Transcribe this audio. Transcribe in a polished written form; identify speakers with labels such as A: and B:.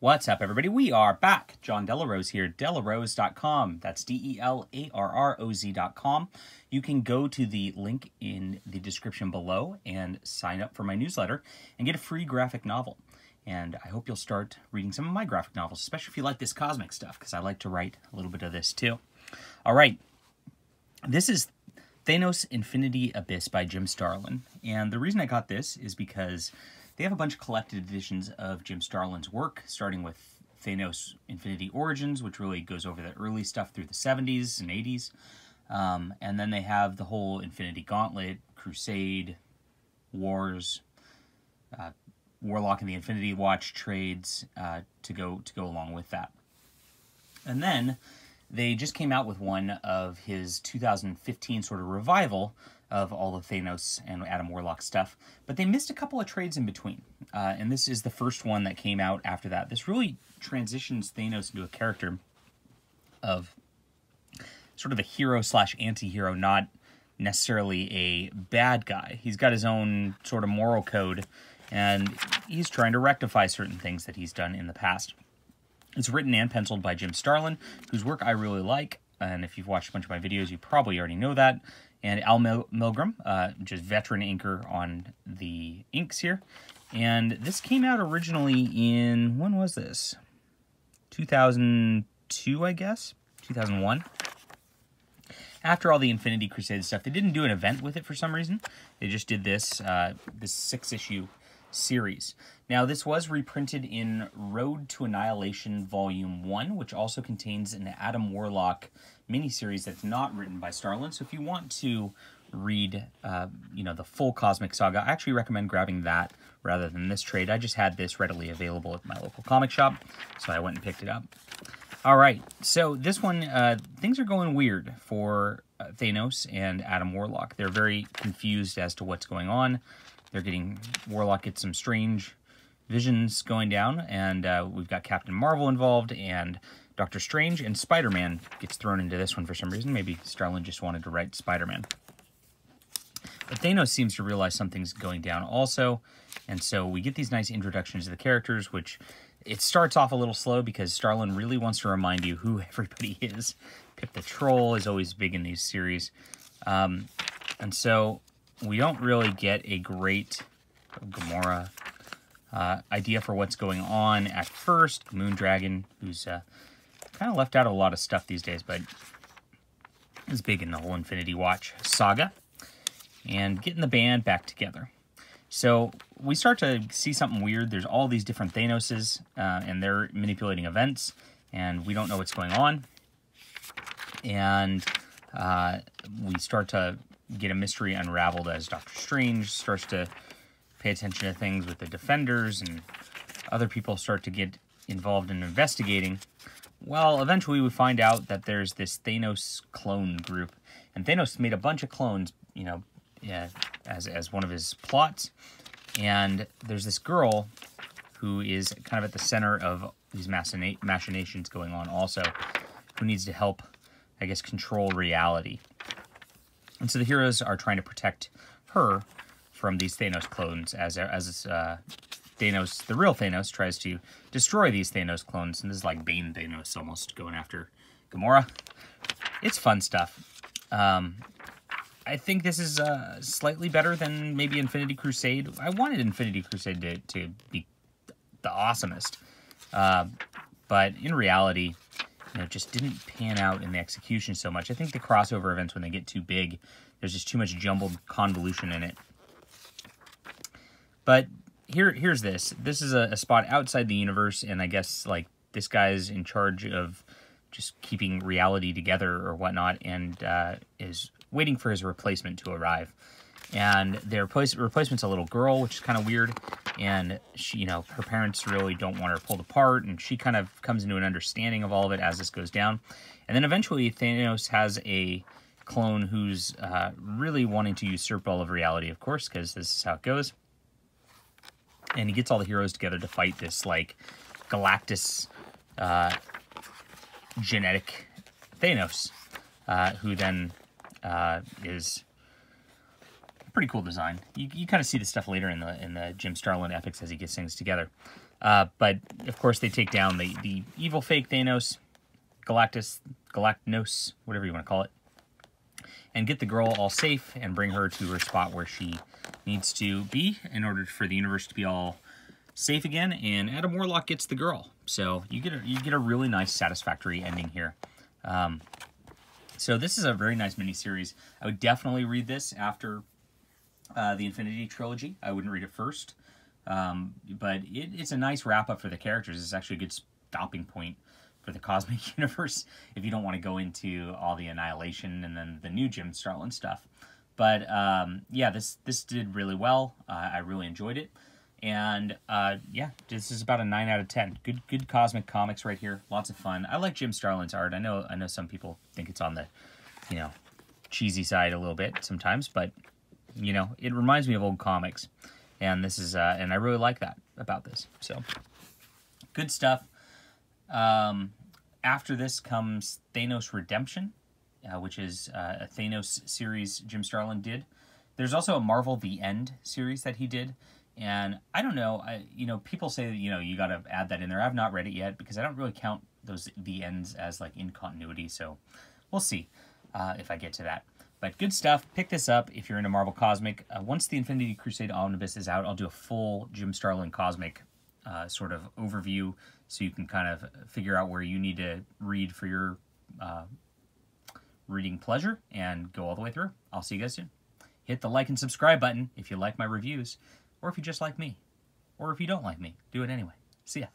A: What's up, everybody? We are back. John Delarose here, delarose.com. That's DELARROZ.com. You can go to the link in the description below and sign up for my newsletter and get a free graphic novel. And I hope you'll start reading some of my graphic novels, especially if you like this cosmic stuff, because I like to write a little bit of this too. All right. This is Thanos Infinity Abyss by Jim Starlin. And the reason I got this is because they have a bunch of collected editions of Jim Starlin's work, starting with Thanos Infinity Origins, which really goes over the early stuff through the 70s and 80s. And then they have the whole Infinity Gauntlet, Crusade, Wars, Warlock and the Infinity Watch trades to go along with that. And then they just came out with one of his 2015 sort of revival of all the Thanos and Adam Warlock stuff, but they missed a couple of trades in between. And this is the first one that came out after that. This really transitions Thanos into a character of sort of a hero slash anti-hero, not necessarily a bad guy. He's got his own sort of moral code, and he's trying to rectify certain things that he's done in the past. It's written and penciled by Jim Starlin, whose work I really like, and if you've watched a bunch of my videos, you probably already know that. And Al Milgrom, which is veteran inker on the inks here. And this came out originally in, when was this? 2002, I guess? 2001. After all the Infinity Crusade stuff, they didn't do an event with it for some reason. They just did this, this 6-issue series. Now, this was reprinted in Road to Annihilation Volume 1, which also contains an Adam Warlock miniseries that's not written by Starlin. So if you want to read, the full Cosmic Saga, I actually recommend grabbing that rather than this trade. I just had this readily available at my local comic shop, so I went and picked it up. All right, so this one, things are going weird for Thanos and Adam Warlock. They're very confused as to what's going on. Warlock gets some strange visions going down, and we've got Captain Marvel involved, and Doctor Strange, and Spider-Man gets thrown into this one for some reason. Maybe Starlin just wanted to write Spider-Man. But Thanos seems to realize something's going down also, and so we get these nice introductions to the characters, which it starts off a little slow because Starlin really wants to remind you who everybody is. Pip the Troll is always big in these series. And so we don't really get a great Gamora idea for what's going on at first. Moondragon, who's kind of left out of a lot of stuff these days, but is big in the whole Infinity Watch saga. And getting the band back together. So we start to see something weird. There's all these different Thanoses, and they're manipulating events, and we don't know what's going on. And we start to get a mystery unraveled as Doctor Strange starts to pay attention to things with the Defenders, and other people start to get involved in investigating. Well, eventually we find out that there's this Thanos clone group, and Thanos made a bunch of clones, as one of his plots. And there's this girl who is kind of at the center of these machinations going on also, who needs to help, I guess, control reality. And so the heroes are trying to protect her from these Thanos clones as Thanos, the real Thanos, tries to destroy these Thanos clones. And this is like Bane Thanos almost going after Gamora. It's fun stuff. I think this is slightly better than maybe Infinity Crusade. I wanted Infinity Crusade to be the awesomest. But in reality, it just didn't pan out in the execution so much. I think the crossover events, when they get too big, there's just too much jumbled convolution in it. But here's this. This is a spot outside the universe, and I guess like this guy's in charge of just keeping reality together or whatnot, and is waiting for his replacement to arrive. And their replacement's a little girl, which is kind of weird. And she, her parents really don't want her pulled apart, and she kind of comes into an understanding of all of it as this goes down. And then eventually Thanos has a clone who's really wanting to usurp all of reality, of course, because this is how it goes. And he gets all the heroes together to fight this, like, Galactus genetic Thanos, who then is a pretty cool design. You kind of see this stuff later in the Jim Starlin epics as he gets things together. But, of course, they take down the evil fake Thanos, Galactnos, whatever you want to call it, and get the girl all safe and bring her to her spot where she needs to be in order for the universe to be all safe again. And Adam Warlock gets the girl. So you get a really nice, satisfactory ending here. So this is a very nice miniseries. I would definitely read this after the Infinity Trilogy. I wouldn't read it first. But it's a nice wrap-up for the characters. It's actually a good stopping point for the cosmic universe if you don't want to go into all the Annihilation and then the new Jim Starlin stuff. But yeah, this did really well. I really enjoyed it. And yeah, this is about a 9 out of 10. Good cosmic comics right here. Lots of fun. I like Jim Starlin's art. I know some people think it's on the, cheesy side a little bit sometimes, but it reminds me of old comics. And this is and I really like that about this. So good stuff. After this comes Thanos Redemption, which is a Thanos series Jim Starlin did. There's also a Marvel The End series that he did. And I don't know, people say that, you got to add that in there. I've not read it yet because I don't really count those The Ends as like in continuity. So we'll see if I get to that. But good stuff. Pick this up if you're into Marvel Cosmic. Once the Infinity Crusade Omnibus is out, I'll do a full Jim Starlin Cosmic sort of overview so you can kind of figure out where you need to read for your reading pleasure and go all the way through. I'll see you guys soon. Hit the like and subscribe button if you like my reviews, or if you just like me, or if you don't like me, do it anyway. See ya.